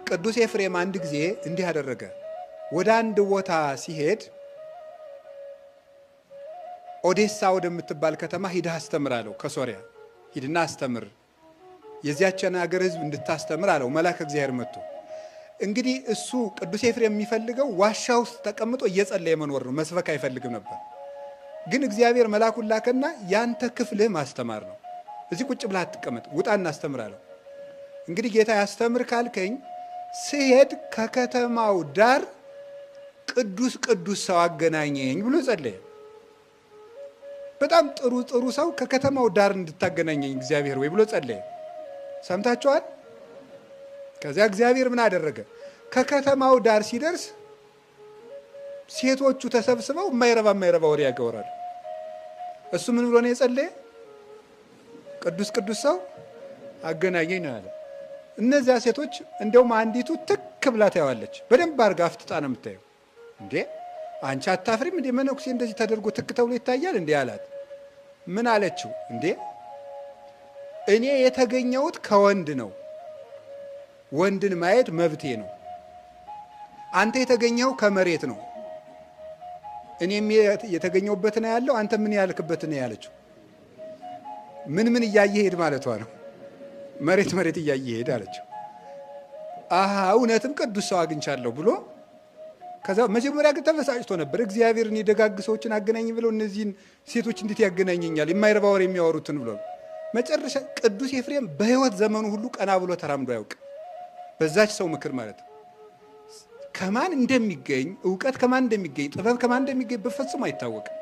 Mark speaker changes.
Speaker 1: ቅዱስ ኤፍሬም አንድ ጊዜ እንዲህ አደረገ። ወደ አንድ ቦታ ሲሄድ ኦዴሳ ወደምትባል ከተማ ሂደህ አስተምር አለው። ከሶሪያ ሂድና አስተምር፣ የዚያችን ሀገር ሕዝብ እንድታስተምር አለው መልአከ እግዚአብሔር መጥቶ። እንግዲህ እሱ ቅዱስ ኤፍሬም የሚፈልገው ዋሻ ውስጥ ተቀምጦ እየጸለየ መኖር ነው፣ መስበክ አይፈልግም ነበር። ግን እግዚአብሔር መልአኩን ላከና ያንተ ክፍልህ ማስተማር ነው፣ እዚህ ቁጭ ብለህ አትቀመጥ፣ ውጣ እናስተምር አለው። እንግዲህ ጌታ ያስተምር ካልከኝ ስሄድ ከከተማው ዳር ቅዱስ ቅዱስ ሰው አገናኘኝ ብሎ ጸለየ። በጣም ጥሩ ሰው ከከተማው ዳር እንድታገናኘኝ እግዚአብሔር ወይ ብሎ ጸለየ። ሰምታችኋል? ከዚያ እግዚአብሔር ምን አደረገ? ከከተማው ዳር ሲደርስ ሴቶቹ ተሰብስበው የማይረባ ወሬ ያወራሉ። እሱ ምን ብሎ ነው የጸለየ? ቅዱስ ቅዱስ ሰው አገናኘኝ ነው ያለ። እነዚያ ሴቶች እንደውም አንዲቱ ትክ ብላ ታየዋለች። በደንብ አድርጋ አፍጥጣ ነው የምታየው። እንዴ አንቺ አታፍሪም እንዴ? መነኩሴ እንደዚህ ተደርጎ ትክ ተብሎ ይታያል እንዴ አላት። ምን አለችው? እንዴ እኔ የተገኘሁት ከወንድ ነው፣ ወንድን ማየት መብቴ ነው። አንተ የተገኘው ከመሬት ነው፣ እኔም የተገኘሁበት ነው ያለው፣ አንተ ምን ያልክበት ነው ያለችው። ምን እያየ ሄድ ማለቷ ነው። መሬት እያየ ሄድ አለችው። አሃ እውነትም ቅዱስ ሰው አግኝቻለሁ ብሎ ከዛ መጀመሪያ ግን ተበሳጭቶ ነበር። እግዚአብሔር እኔ ደጋግ ሰዎችን አገናኝ ብለው እነዚህን ሴቶች እንዴት ያገናኘኛል የማይረባ ወሬ የሚያወሩትን ብሎ መጨረሻ ቅዱስ ኤፍሬም በሕይወት ዘመኑ ሁሉ ቀና ብሎ ተራምዶ ያውቅ። በዛች ሰው ምክር ማለት ነው። ከማን እንደሚገኝ እውቀት ከማን እንደሚገኝ ጥበብ ከማን እንደሚገኝ በፍጹም አይታወቅም።